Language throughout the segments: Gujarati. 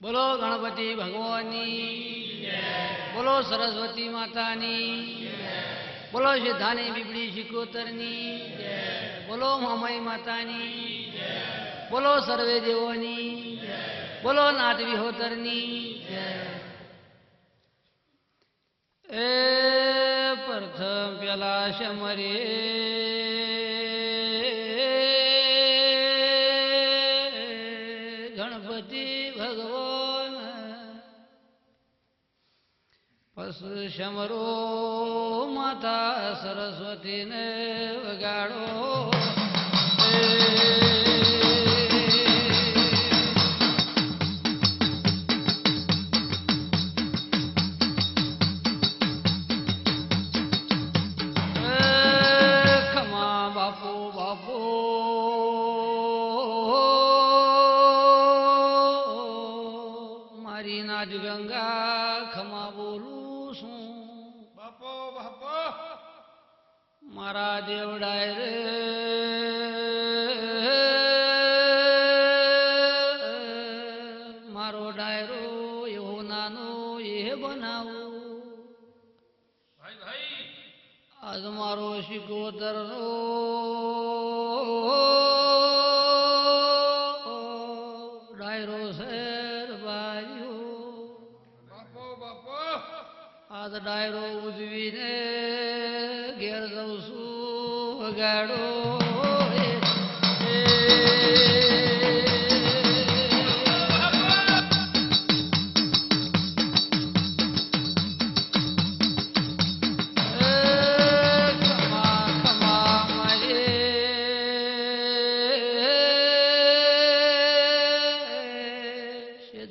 બોલો ગણપતિ ભગવાનની, બોલો સરસ્વતી માતાની, બોલો સિદ્ધાની બીબડી શિકોતરની, બોલો મામઈ માતાની, બોલો સર્વે દેવોની, બોલો નાથ વિહોતરની. એ પ્રથમ પેલા શમરે ગણપતિ ભગવાન, પશુ શમરો માતા સરસ્વતીને વગાડો. ગંગા ખમા બોલું છું બાપો બાપો, મારા દેવડાય રે મારો ડાયરો એવો નાનો એ બનાવું. ભાઈ ભાઈ, આજ મારો શિકોતર નો ડાયરો શેર બાર્યો. આજ ડાયરો ઉજવીને ઘેર જઉં છું વગાડો.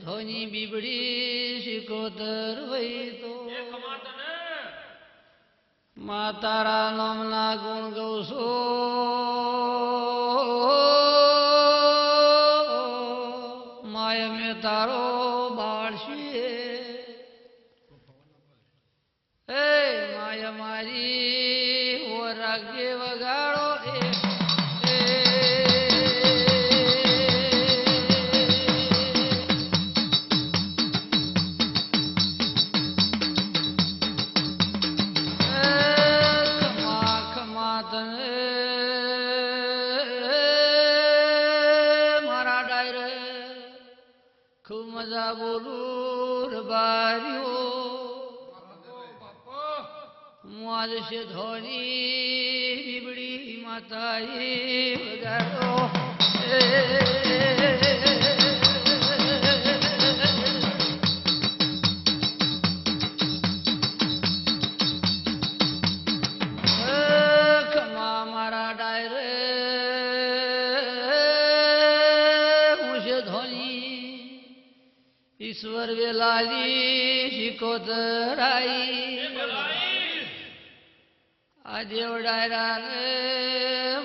ધોની બીબડી શિકોતર વહી તો માતારા નામના ગુણ ગૌ છો. માય મેં તારો બાળશીએ, હે માય મારી ઓ રાગે વગાડો. મારા ડાયરે ખૂબ મજા બોલું રબાર્યો. મોજ છે ધોની બીબડી માતાએ વગાડો. ઈશ્વર વેલાલી શિકોતરાઈ, આ દેવડાયરા ને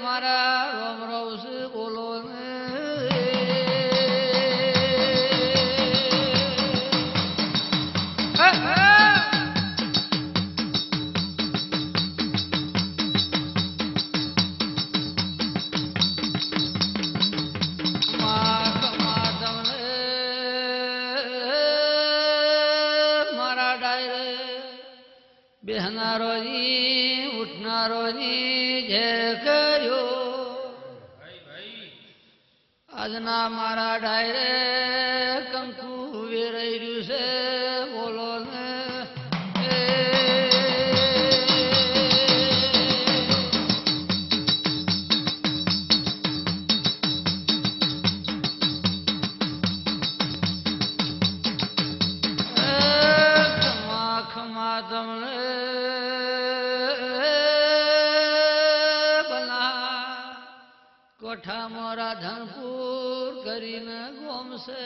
મારા રોમ રોસ બોલો ને. બેહનારો ની ઉઠનારો ની જય કર્યો. આજના મારા ડાયરે કંકુ વેરાઈ રહ્યું છે બોલો ને. ખમા ખમા તમને કોઠામાં રાધનપુર કરીને ગોમશે.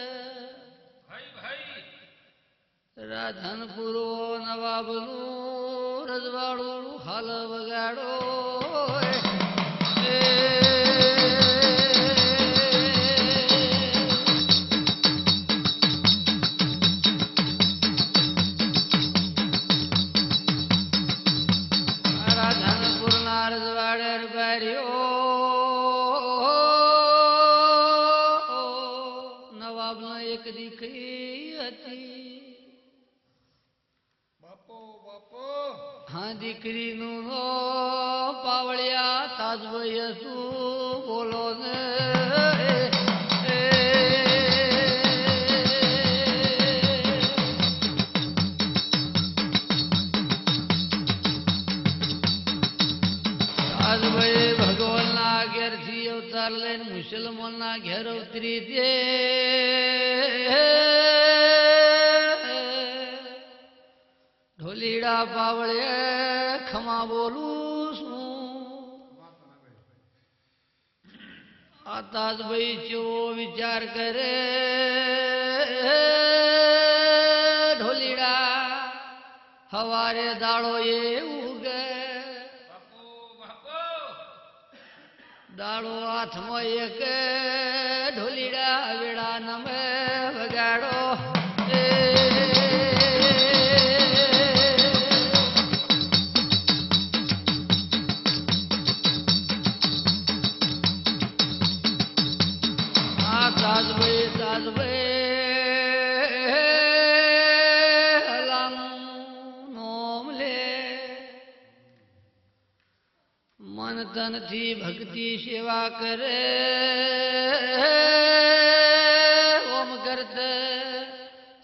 રાધનપુર નવાબનું રજવાડું હાલ વગાડો. રાધનપુરના રજવાડે રબાર્યો નવાબનો એક દીકરી હતી. બાપો બાપો હા દીકરીનું નો પાવળિયા તાજભાઈ હતું બોલો ને તાજભાઈ ભગવાનના ઘેરથી અવતાર લઈને મુસલમાનના ઘેર ઉતરી દે ઢોલીડા પાવળે ખમા બોલું છું. આ તાજભાઈ કેવો વિચાર કરે ઢોલીડા હવારે દાડો એ ઉગે બાપો બાપો દાડો હાથમાં એક ઢોલીડા વેડા નમે વગાડો તાજભાઈ હલાનું નોમ લે મન તનથી ભક્તિ સેવા કરે ઓમ કરત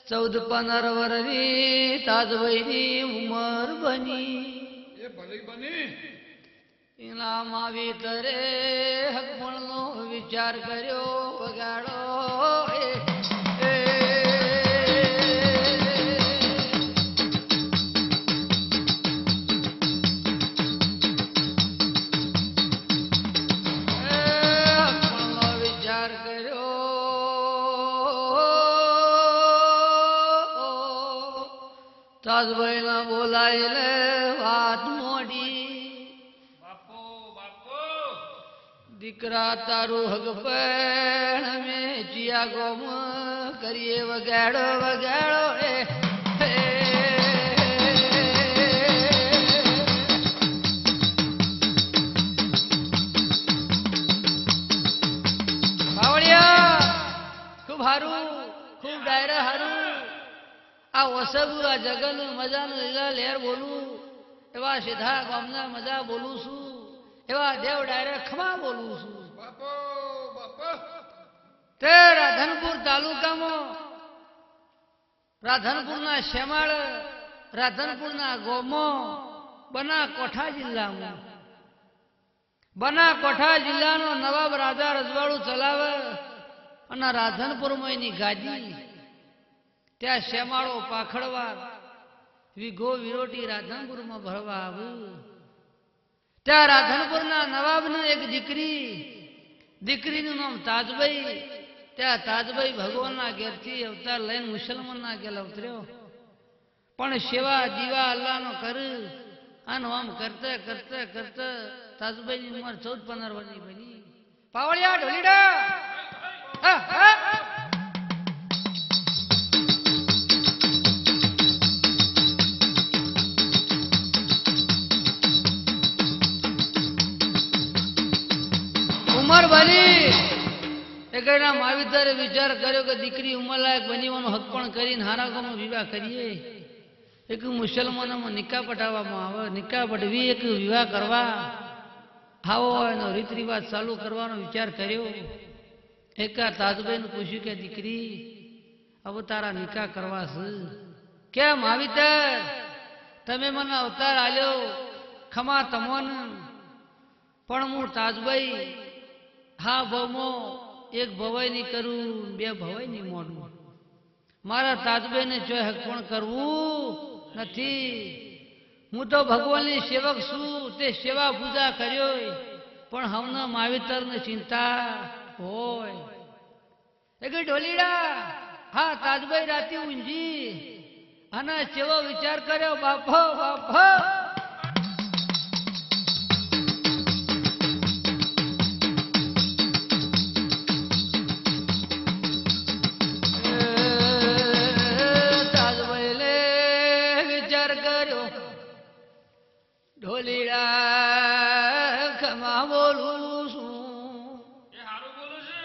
14-15 વર્ષની તાજભાઈની ઉંમર બની. એ ભલી બની એના માવી તરે હકમણનો વિચાર કર્યો વગાડો હકમણનો વિચાર કર્યો તાજભાઈના બોલાયેલે વાત મોડી. બાપો બાપો દીકરા તારું હગ પણ અમે ચિયા ગોમ કરીએ વગાડો વગાડો બાવળિયા ખૂબ હારું ખૂબ ડાયરા હારું. આ વસગુ આ જગનું મજાનું લીલા લહેર બોલું એવા સીધા ગામના મજા બોલું છું. એવા દેવ ડાયરેક્ટ ખમા બોલું છું. બાપો બાપો તે રાધનપુર તાલુકામાં રાધનપુરના શેમાળ રાધનપુરના ગોમો બનાસકાંઠા જિલ્લામાં બનાસકાંઠા જિલ્લાનો નવાબ રાજા રજવાડું ચલાવે અને રાધનપુરમાં એની ગાદી. ત્યાં શેમાળો પાખડવા વિઘો વિરોટી રાધનપુરમાં ભરવા આવ્યું. ત્યાં રાધનપુરના નવાબની એક દીકરીનું નામ તાજભાઈ. ત્યાં તાજભાઈ ભગવાનના ઘેરથી અવતાર લઈને મુસલમાનના ઘેર અવતર્યો. પણ સેવા દીવા અલ્લાહનો કર અને આમ કરતા કરતા કરતા તાજભાઈની ઉંમર 14-15 વર્ષની બની. પાવળિયા ઢોલીડા હા હા ઉંમર બની એકના માવિતરે વિચાર કર્યો કે દીકરી ઉંમરલાયક બનીવાનો હક પણ કરીને હારા ગામમાં વિવાહ કરીએ. એક મુસલમાનોમાં નિકાહ પટાવવામાં આવે. નિકાહ પટવી એક વિવાહ કરવા આવો એનો રીત રિવાજ ચાલુ કરવાનો વિચાર કર્યો. એકા તાજભાઈને પૂછ્યું કે દીકરી હવે તારા નિકાહ કરવા છે. કેમ માવિતર તમે મને અવતાર આલ્યો ખમા તમોન પણ હું તાજભાઈ હા ભવમો એક ભવાઈ ની કરું બે ભવાઈ ની મોડું. મારા તાજભાઈને જોઈ હક પણ કરવું નથી. હું તો ભગવાનની સેવક છું. તે સેવા પૂજા કર્યો પણ હમણાં માવિતરને ચિંતા હોય. એ કે ઢોલીડા હા તાજભાઈ રાતી ઊંઝી અને કેવો વિચાર કર્યો બાપો બાપો. ઢોલીડા ખમા બોલું છું એ હારું બોલું છે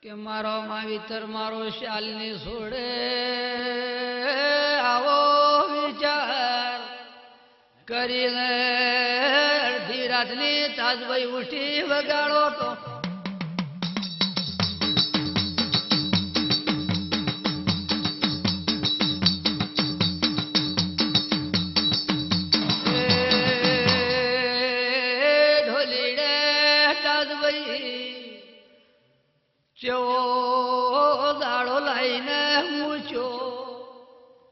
કે મારો માવિતર મારો શાલની છોડે આવો વિચાર કરીને અડધી રાતની તાજભાઈ ઉઠી વગાડો તો ચેવો દાડો લાઈને મૂચ્યો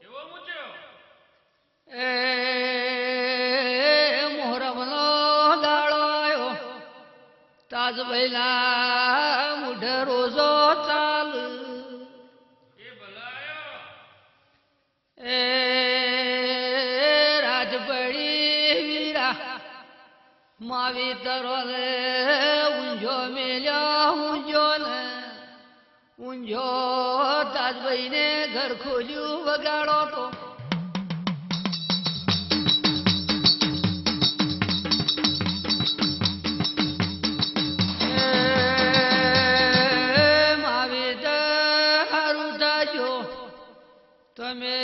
એવો મૂચ્યો એ મોહરમનો દાડો આવ્યો તાજભાઈના મુઢે રોજો ચાલ એ ભલાયો એ રાજપડી વીરા માવી તરો લે ઊંઝો મેલ્યો ઊંઝો ને ઊંઝો તાજભાઈને ઘર ખોલ્યું વગાડો તો માવી તાજો તમે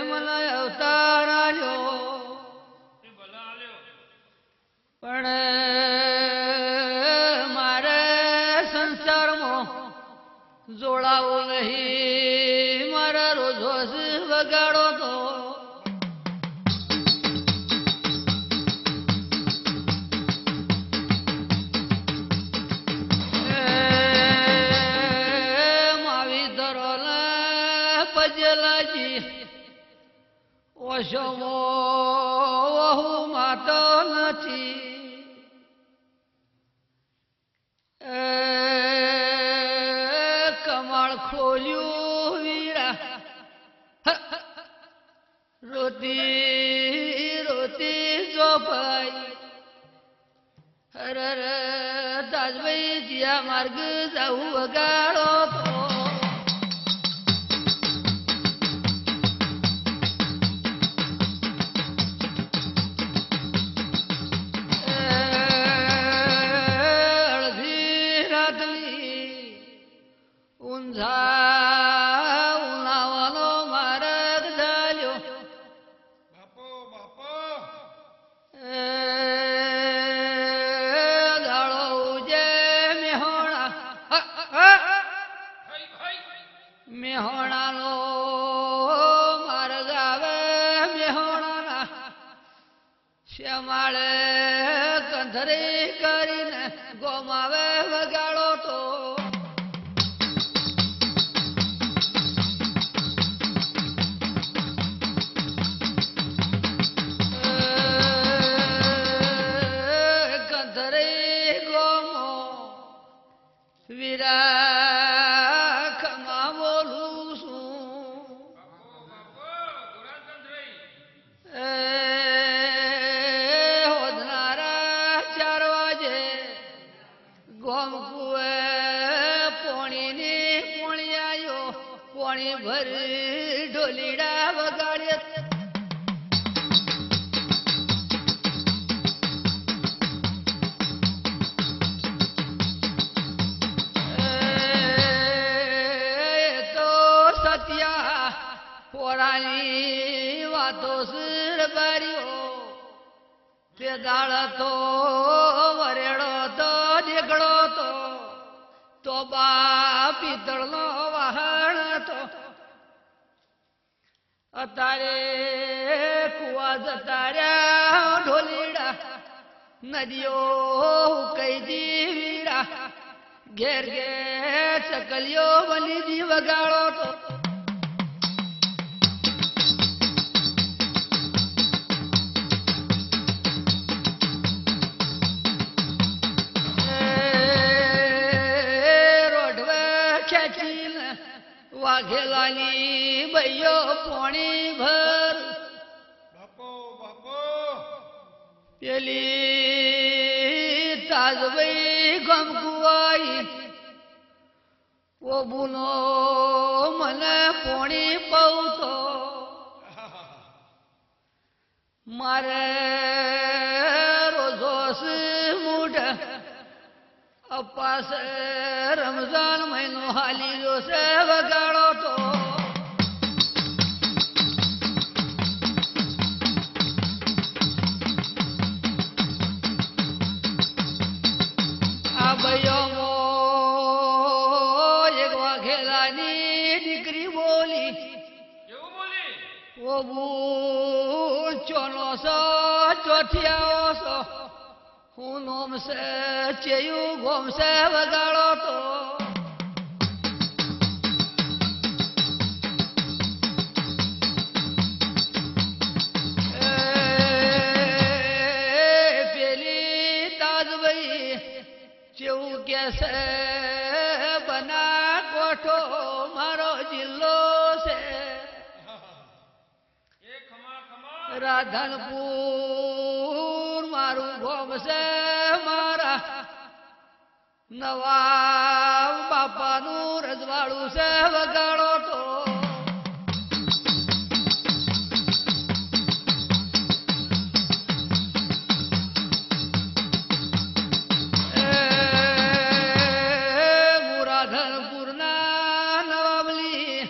મને અવતાર આલ્યો એ ભલા આલ્યો પણ મારે સંસારમાં જોડાવું નહીં મારા રોજો વગાડો તો માવી ધરો પજલાજી ઓશમો માતો નથી કમળ ખોલ્યું વીરા રોતી રોતી જો ભાઈ હર તાજભાઈ જ્યાં માર્ગ જાવું વગાડો તો ઉનાવાનો માર્ગ ચાલ્યો બાપો બાપો દાડો ઉજે મેહોણા હઈ હઈ મેહોણાનો માર્ગ આવે મેહોણાના શ્યામાળે કંધરી કરીને ગોમાવે વગાડો તો વીરા ખમા બોલું છું બાપો બાપો ગુરાંતન રહી હોદનારા 4 વાગે ગોમ કુએ પોણીની પોણી આવ્યો પોણી ભરી ઢોલીડા વગાડે પોરાની વાતો સિર કર્યો તે દાળ તો વરેડો તો દેગડો તો બા પિત્તળનો વાહણ તો અત્યારે કુવા જતા રહ્યા ઢોલીડા નદીઓ કઈ જીવીડા ઘેર ઘેર ચકલીઓ બલીજી વગાડો તો વાઘેલાની બૈયો પોણી ભર બાપો બાપો પેલી તાજભાઈ ગમકુવાઈ ઓબુનો મને પોણી પૌતો મારે રોજો મૂઢ બાપા છે રમઝાન મહિનો હાલી રહ્યો છે વગાડો તો આ ભાઈઓ એક વાઘેલાની દીકરી બોલી કેવું બોલી? ઓ બુલ ચોનો સો ચોથિયાઓ સો હું નોમ છે ચેયું ગોમ છે વગાડો તો પેલી તાજભાઈ ચેવું કે છે બના કોઠો મારો જિલ્લો છે એ ખમા ખમા રાધનપુર મારું ગોમ છે મારા નવા બાપાનું રજવાડું છે વગાડો તો રાધનપુરના નવાબલી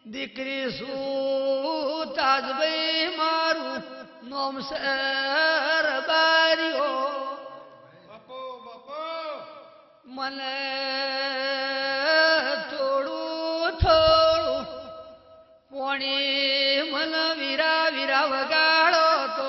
દીકરી શું તાજભાઈ મારું નોમ સર બારીઓ બાપો બાપો મને થોડું થોડું પોણી મને વીરા વીરા વગાડો તો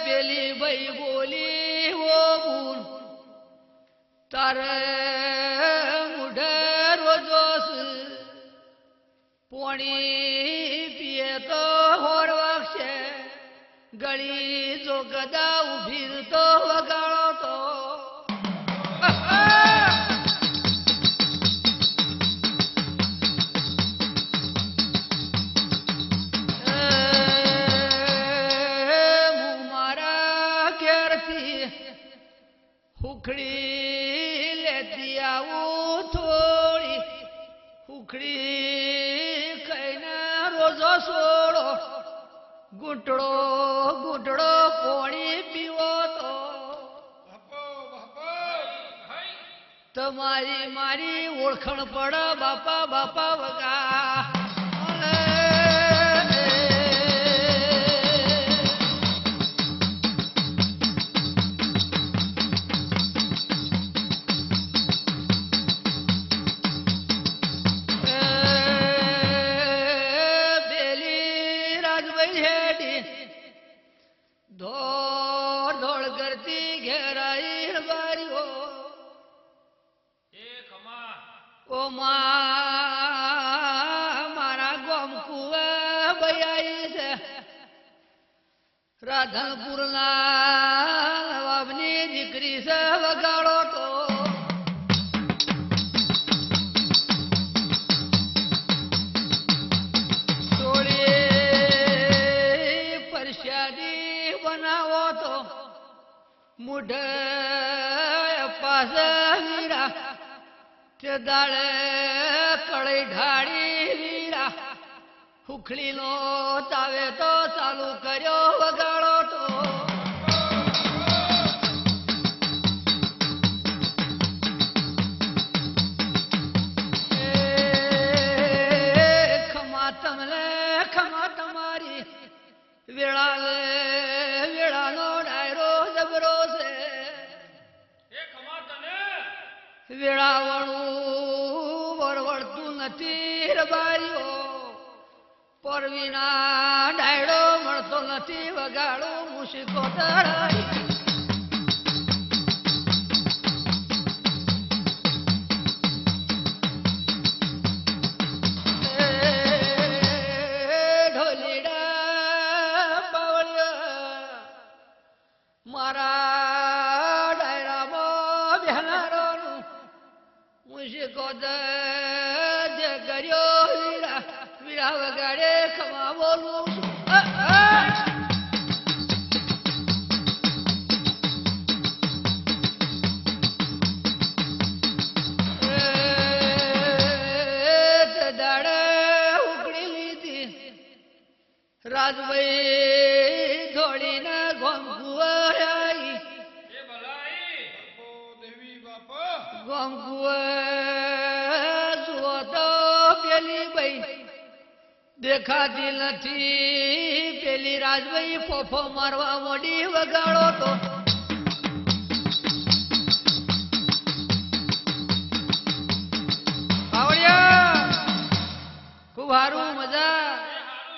પેલી ભાઈ બોલી ઓ બુન તારે મુઢે રોજોસ પોણી પીએ તો હોર વાગશે ગળી જો ગદા ઉભી તો વગાડો તો હું મારા ઘેરથી હુખડી લેતી આવું થોડી હુખડી ખાઈને રોજો સોડો ઘૂંટડો ઘૂંટડો પોણી પીવો તો બાપો બાપો હાય તમારી મારી ઓળખણ પડે બાપા બાપા વગા પેલી રાજભાઈ હેડી દોડ દોડ કરતી ઘેરાઈ બારીઓ એ ખમા ઓ મારા ગોમ કુવા બયાઈ છે રાધનપુરના નવાબની દીકરી છે વગાડો તો થોડી પરસાદી બનાવો તો મુઢે પાસે વીરા તે દાડે કળી ઢાળી વીરા હુખડીનો તાવે તો ચાલુ કર્યો વગાડો તો ખમા તમને ખમા તમારી વેળાનો ડાયરો જબરો છે એ ખમા તને વેળાવણું વરવડતું નથી રબારીઓ પરવીના ડાયડો મળતો નથી વગાડો મુશીકો તળાઈ ઢોલીડા પાવળિયા મારા ડાયરામાં બેહનારોનું મુશીકો જે કર્યો વીરા વીરા વગાડે ખમા બોલું છું. રાજભાઈ દોડીને ગોમકુવાઈ એ ભલાઈ બાપો દેવી બાપા ગોમકુવા જુઓ તો પેલી ભાઈ દેખાતી નથી. પેલી રાજભાઈ ફોફો મારવા મોડી વગાડો તો ખૂબ હારું મજા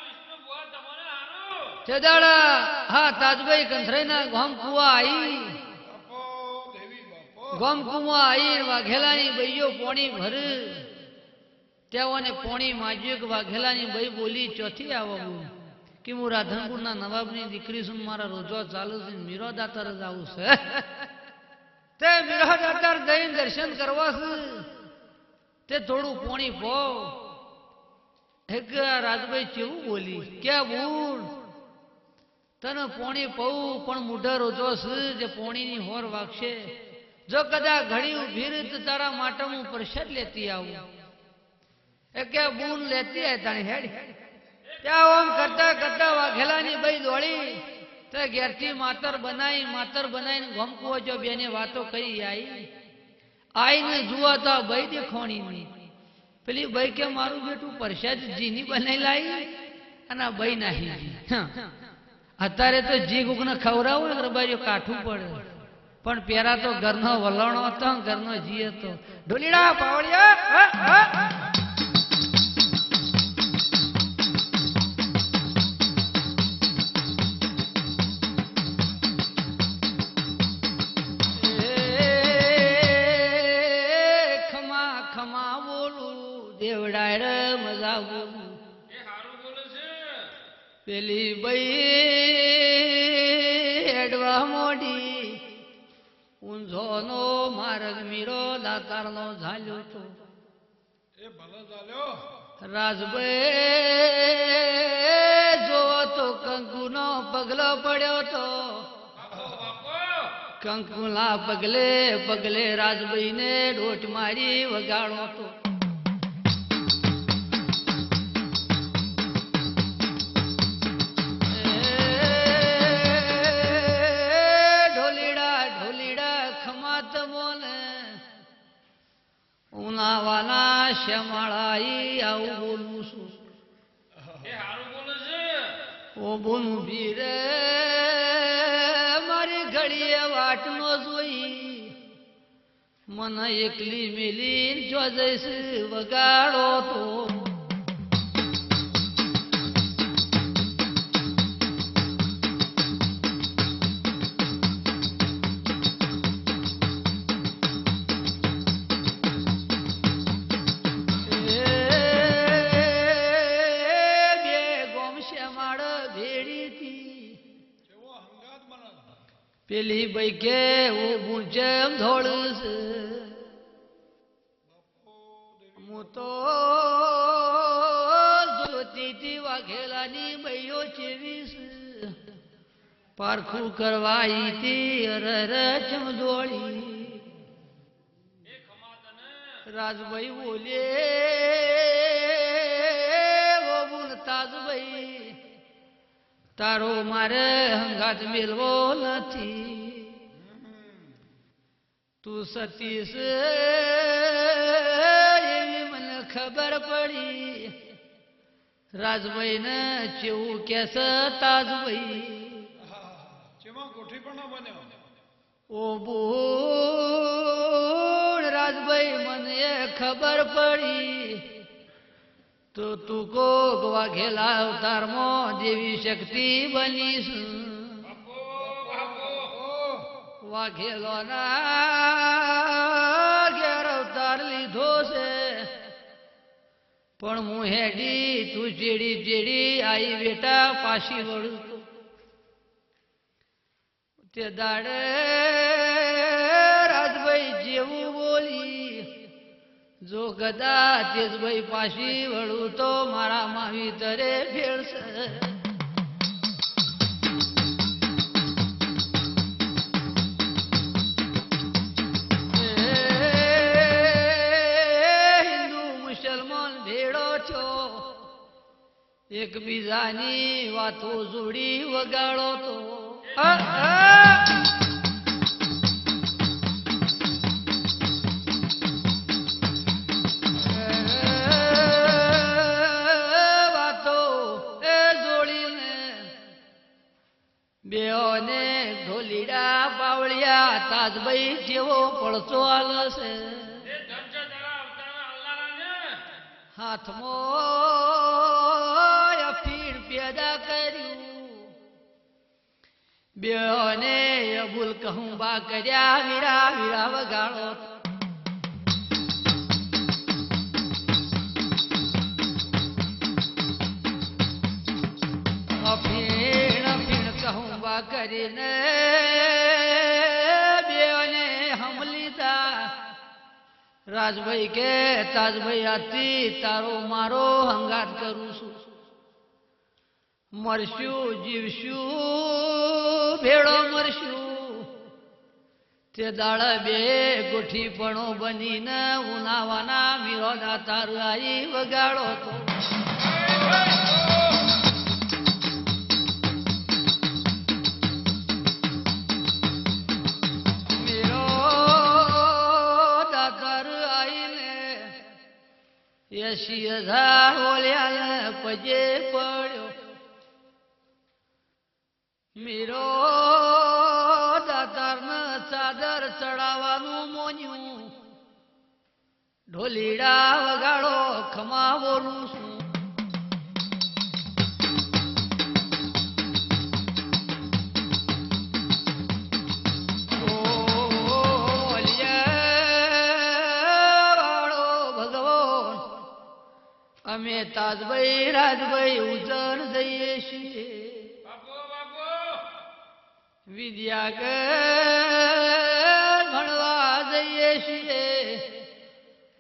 વિષ્ણુ બુઆ તમને હારું ચેદાડા હા તાજભાઈ કંથરાઈના ગોમકુવા આઈ બાપો દેવી બાપો ગોમકુવા આઈ વાઘેલાની બઈયો પોણી ભર તેઓને પોણી માજ્યું કે વાઘેલાની બઈ બોલી ચોથી આવો કે હું રાધનપુરના નવાબની દીકરી છું, મારા રોજો ચાલુ છે, મીરો દાતાર જ આવું છે. તે મીરો દાતાર જઈને દર્શન કરવા છે તે થોડું પોણી પો એક રાજભાઈ કેવું બોલી ક્યાં બૂન તને પોણી પવું પણ મુઢા રોજો છે જે પોણીની હોર વાગશે. જો કદાચ ઘડી ઉભી રહી તો તારા માટે હું પ્રસાદ લેતી આવું. એ કે બૂન લેતી આય તાણી હેડી. ત્યાં ઓમ કરતા કરતા વાઘેલાની બઈ દોડી તે ઘેરથી માતર બનાવીને ગમકુઓ જો બેને વાતો કરી આઈને જુઓ તો બઈ દેખોણી નહીં. પેલી બઈ કે મારું બેટું પ્રસાદ જીની બનાવી લાવી અને બઈ નાહી. અત્યારે તો જી ગુગને ખવડાવું ને બાજુ કાઠું પડે, પણ પેલા તો ઘરનો વલણો હતો, ઘરનો જી હતો. ઢોલીડા પાવડિયા દેવડાય મજા બોલું એ હારું બોલે છે પેલી બઈ હેડવા મોડી ઊંઝો નો માર્ગ મીરો દાતાર નો ઝાલ્યો તો એ ભલે ચાલ્યો રાજભાઈ જો તો કંકુ નો પગલો પડ્યો તો બાપો બાપો કંકુના પગલે પગલે રાજભાઈ ને ડોટ મારી વગાડો તો ઉનાવાના શ્યામાળાઈ આવું બોલું છું. એ હારું બોલે છે ઓ બોલું ભીરે મારી ઘડીએ વાટ નો જોઈ મને એકલી મેલી જો જઈશ વગાડો તો પેલી બઈ કે હું જેમ ધોળું છે હું તો જોતી વાઘેલાની બઈઓ ચેવી છે પારખું કરવાઈ તી અરર ચમદોળી એ ખમા તને રાજભાઈ બોલે ઓ બુન તાજભાઈ તારો મારે હંગાત મેલવો નથી. તું સતીશ એવી મને ખબર પડી. રાજભાઈ ને ચેવું કેસ તાજભાઈ ચેમાં કોઠી પણ ના બન્યો ઓ બોલ રાજભાઈ મને ખબર પડી તો તું કોક વાઘેલા અવતારમાં દેવી શક્તિ બનીશ. બાપો બાપો વાઘેલો ના ઘેર અવતાર લીધો છે પણ હું હેડી તું ચેડી ચેડી આઈ બેટા પાછી વળું તો તે દાડે રાજભાઈ જેવું બોલી જો કદાચ તેજભાઈ પાછી વળું તો મારા માવી તરે ફેરશે. એકબીજા વેળાની વાતો જોડી વગાડો તો વાતો એ જોડીને બેઓને ઢોલીડા પાવળિયા તાજભાઈ જેવો પડતો આલશે હાથમાં અફીણ પેદા કર્યું બેઓને અબુલ કહું બા કર્યા વીરા વીરા વગાડો અફીણ અફીણ કહું બા કરીને બેઓને હમલીતા રાજભાઈ કે તાજભાઈ આથી તારો મારો હંગાત કરું છું મરશું જીવશું ભેળો મરશું તે દાડા બે ગોઠી પણો બનીને ઉનાવાના મીરોના તારું આઈ વગાડો તો એસી હજાર ઓલ્યા પજે પડ્યો મીરો દાતારને ચાદર ચડાવવાનું મોન્યું ઢોલીડા વગાડો ખમા બોલું છું અમે તાજભાઈ રાજભાઈ ઉજર જઈએ છીએ વિદ્યા ભણવા જઈએ છીએ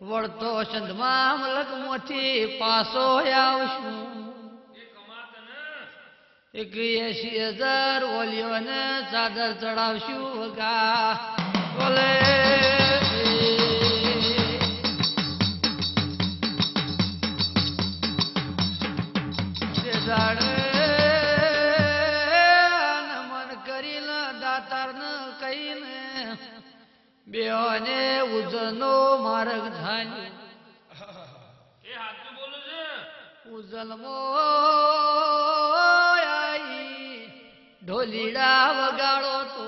વળતો સંધમાં મલક મોથી પાસો આવશું 81,000 ઓલિયોને ચાદર ચડાવશું વગા બોલે નમન કરીને દાતારને કહીને બેઓને ઉજનો માર્ગ ધાન્યો ઉજલમો આઈ ઢોલીડા વગાડો તો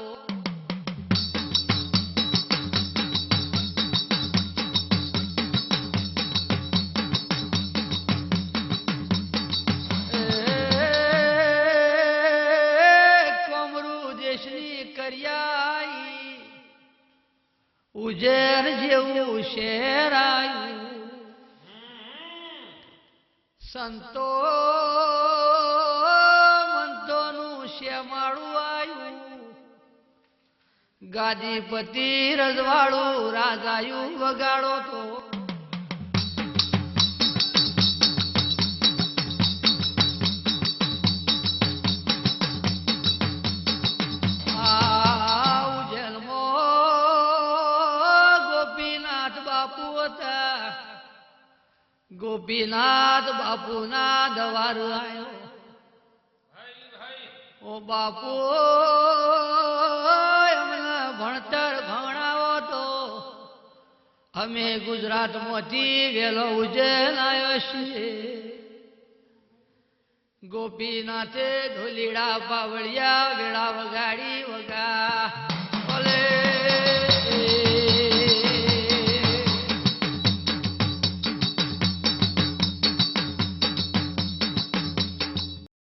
ઉજેર જેવું શહેર આવ્યું સંતો મંતોનું શ્યામાળું આવ્યું ગાદીપતિ રજવાડું રાજાયું વગાડો તો ગોપીનાથ બાપુના દવાર આવ્યો ઓ બાપુ અમને ભણતર ભણાવો તો અમે ગુજરાતમાંથી વેલો ઉજ્જૈન આવ્યો છીએ ગોપીનાથે ઢોલીડા પાવળિયા વેળા વગાડી વગા